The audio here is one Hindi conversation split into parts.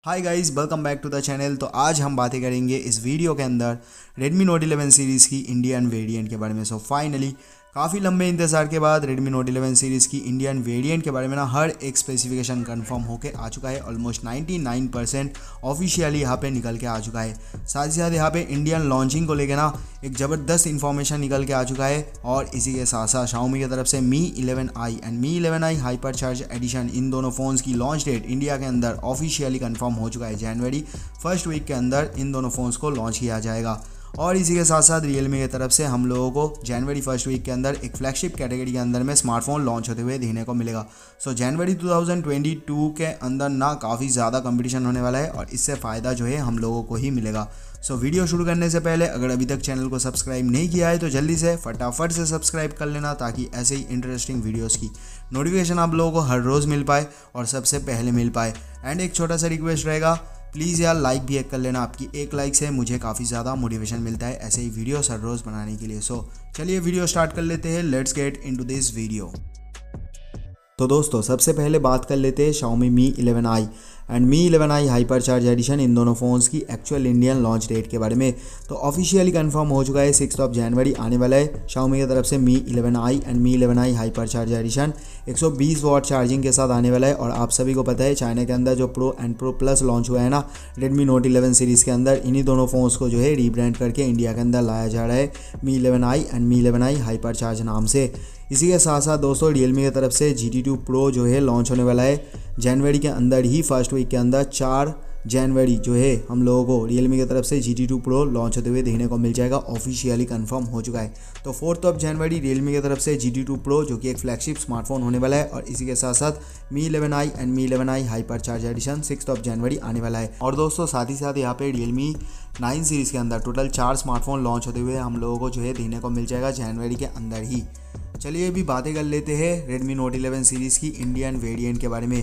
Hi guys, welcome back to the channel. तो आज हम बातें करेंगे इस वीडियो के अंदर Redmi Note 11 सीरीज़ की इंडियन वेरिएंट के बारे में। फाइनली काफ़ी लंबे इंतज़ार के बाद Redmi Note 11 सीरीज़ की इंडियन वेरिएंट के बारे में हर एक स्पेसिफिकेशन कंफर्म होके आ चुका है। ऑलमोस्ट 99% ऑफिशियली यहाँ पे निकल के आ चुका है। साथ ही साथ यहाँ पे इंडियन लॉन्चिंग को लेकर एक ज़बरदस्त इन्फॉर्मेशन निकल के आ चुका है। और इसी के साथ साथ Xiaomi की तरफ से Mi 11i and Mi 11i hyper charge edition, इन दोनों फ़ोन्स की लॉन्च डेट इंडिया के अंदर ऑफिशियली कंफर्म हो चुका है। जनवरी फर्स्ट वीक के अंदर इन दोनों फ़ोन्स को लॉन्च किया जाएगा। और इसी के साथ साथ Realme की तरफ से हम लोगों को जनवरी फर्स्ट वीक के अंदर एक फ्लैगशिप कैटेगरी के अंदर में स्मार्टफोन लॉन्च होते हुए देखने को मिलेगा। जनवरी 2022 के अंदर काफ़ी ज़्यादा कंपटीशन होने वाला है और इससे फ़ायदा जो है हम लोगों को ही मिलेगा। वीडियो शुरू करने से पहले अगर अभी तक चैनल को सब्सक्राइब नहीं किया है तो जल्दी से फटाफट से सब्सक्राइब कर लेना, ताकि ऐसे ही इंटरेस्टिंग वीडियोस की नोटिफिकेशन आप लोगों को हर रोज़ मिल पाए और सबसे पहले मिल पाए। एंड एक छोटा सा रिक्वेस्ट रहेगा, प्लीज़ यार लाइक भी एक कर लेना। आपकी एक लाइक से मुझे काफ़ी ज़्यादा मोटिवेशन मिलता है ऐसे ही वीडियोस हर रोज़ बनाने के लिए। चलिए वीडियो स्टार्ट कर लेते हैं। Let's get into this video. तो दोस्तों सबसे पहले बात कर लेते हैं Xiaomi Mi 11i and Mi 11i hyper charge edition, इन दोनों फ़ोन्स की एक्चुअल इंडियन लॉन्च डेट के बारे में। तो ऑफिशियली कंफर्म हो चुका है 6 जनवरी आने वाला है Xiaomi की तरफ से Mi 11i and Mi 11i hyper charge edition 120 watt charging के साथ आने वाला है। और आप सभी को पता है चाइना के अंदर जो pro and pro plus launch हुआ है ना Redmi Note 11 सीरीज़ के अंदर, इन्हीं दोनों फ़ोन्स को जो है रीब्रांड करके इंडिया के अंदर लाया जा रहा है Mi 11i and Mi 11i hyper charge नाम से। इसी के साथ साथ दोस्तों Realme की तरफ से GT2 Pro जो है लॉन्च होने वाला है जनवरी के अंदर ही, फर्स्ट वीक के अंदर 4 जनवरी जो है हम लोगों को Realme की तरफ से GT2 Pro लॉन्च होते हुए देखने को मिल जाएगा। ऑफिशियली कंफर्म हो चुका है। तो 4 जनवरी Realme की तरफ से GT2 Pro जो कि एक फ्लैगशिप स्मार्टफोन होने वाला है। और इसी के साथ साथ Mi 11i and Mi 11i hyper charge edition 6 जनवरी आने वाला है। और दोस्तों साथ ही साथ यहाँ पे Realme 9 सीरीज़ के अंदर टोटल 4 स्मार्टफोन लॉन्च होते हुए हम लोगों को जो है देखने को मिल जाएगा जनवरी के अंदर ही। चलिए अभी बातें कर लेते हैं Redmi Note 11 सीरीज़ की इंडियन वेरिएंट के बारे में,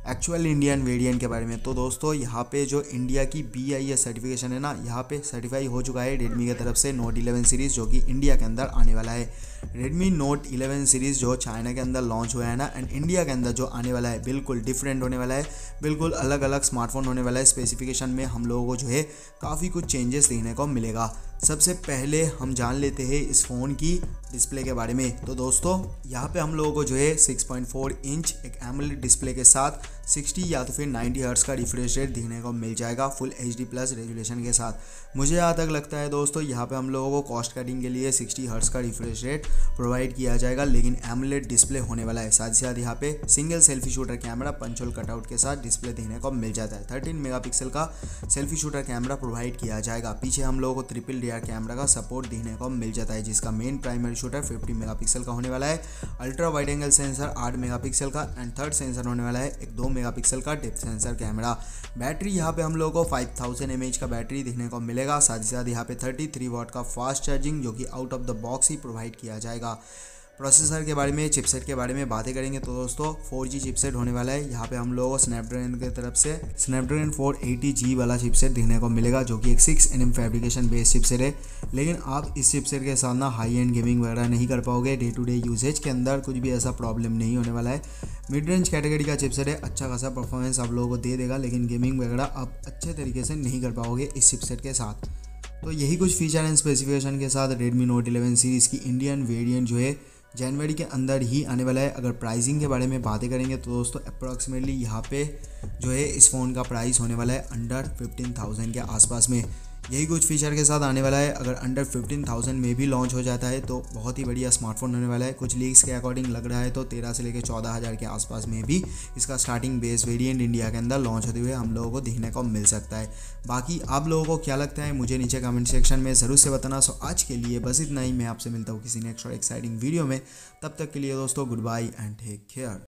एक्चुअल इंडियन वेरिएंट के बारे में। तो दोस्तों यहाँ पे जो इंडिया की BIS सर्टिफिकेशन है ना, यहाँ पे सर्टिफाई हो चुका है Redmi की तरफ से Note 11 सीरीज़ जो कि इंडिया के अंदर आने वाला है। Redmi Note 11 सीरीज़ जो चाइना के अंदर लॉन्च हुआ है ना, एंड इंडिया के अंदर जो आने वाला है बिल्कुल डिफरेंट होने वाला है, बिल्कुल अलग अलग स्मार्टफोन होने वाला है। स्पेसिफिकेशन में हम लोगों को जो है काफ़ी कुछ चेंजेस देखने को मिलेगा। सबसे पहले हम जान लेते हैं इस फ़ोन की डिस्प्ले के बारे में। तो दोस्तों यहाँ पे हम लोगों को जो है 6.4 इंच एक एमोलेड डिस्प्ले के साथ 60 या तो फिर 90 हर्ट्ज़ का रिफ्रेश रेट देखने को मिल जाएगा फुल HD प्लस रेजोल्यूशन के साथ। मुझे यहाँ तक लगता है दोस्तों यहाँ पे हम लोगों को कॉस्ट कटिंग के लिए 60 हर्ट्ज़ का रिफ्रेश रेट प्रोवाइड किया जाएगा, लेकिन एमोलेड डिस्प्ले होने वाला है। साथ ही साथ यहाँ पे single selfie shooter camera punch hole cutout के साथ डिस्प्ले देखने को मिल जाता है। 13 मेगापिक्सल का सेल्फी शूटर कैमरा प्रोवाइड किया जाएगा। पीछे हम लोगों को ट्रिपल रियर कैमरा का सपोर्ट देखने को मिल जाता है, जिसका मेन प्राइमरी शूटर 50 मेगापिक्सल का होने वाला है। Ultra wide angle sensor 8 megapixel का एंड थर्ड सेंसर होने वाला है एक 2 मेगापिक्सल का डेप्थ सेंसर कैमरा। बैटरी यहाँ पे हम लोगों को 5000 mAh का बैटरी देखने को मिलेगा। साथ ही साथ यहाँ पे 33 वाट का फास्ट चार्जिंग जो कि out of the box he provide किया जाएगा। प्रोसेसर के बारे में, चिपसेट के बारे में बातें करेंगे तो दोस्तों 4G चिपसेट होने वाला है। यहाँ पे हम लोगों को स्नैपड्रैगन की तरफ से स्नैपड्रैगन 480G वाला चिपसेट देखने को मिलेगा, जो कि एक 6nm फैब्रिकेशन बेस्ड चिपसेट है। लेकिन आप इस चिपसेट के साथ हाई एंड गेमिंग वगैरह नहीं कर पाओगे। डे टू डे यूजेज के अंदर कुछ भी ऐसा प्रॉब्लम नहीं होने वाला है। मिड रेंज कैटेगरी का चिपसेट है, अच्छा खासा परफॉर्मेंस आप लोगों को दे देगा, लेकिन गेमिंग वगैरह आप अच्छे तरीके से नहीं कर पाओगे इस चिपसेट के साथ। तो यही कुछ फीचर एंड स्पेसिफिकेशन के साथ Redmi Note 11 सीरीज़ की इंडियन वेरिएंट जो है जनवरी के अंदर ही आने वाला है। अगर प्राइसिंग के बारे में बातें करेंगे तो दोस्तों अप्रॉक्सीमेटली यहाँ पे जो है इस फ़ोन का प्राइस होने वाला है अंडर 15,000 के आसपास में। यही कुछ फीचर के साथ आने वाला है। अगर अंडर 15,000 में भी लॉन्च हो जाता है तो बहुत ही बढ़िया स्मार्टफोन होने वाला है। कुछ लीक्स के अकॉर्डिंग लग रहा है तो 13 से लेकर 14,000 के आसपास में भी इसका स्टार्टिंग बेस वेरिएंट इंडिया के अंदर लॉन्च होते हुए हम लोगों को देखने को मिल सकता है। बाकी आप लोगों को क्या लगता है मुझे नीचे कमेंट सेक्शन में ज़रूर से बताना। आज के लिए बस इतना ही। मैं आपसे मिलता हूँ किसी नेक्स्ट और एक्साइटिंग वीडियो में। तब तक के लिए दोस्तों goodbye and take care.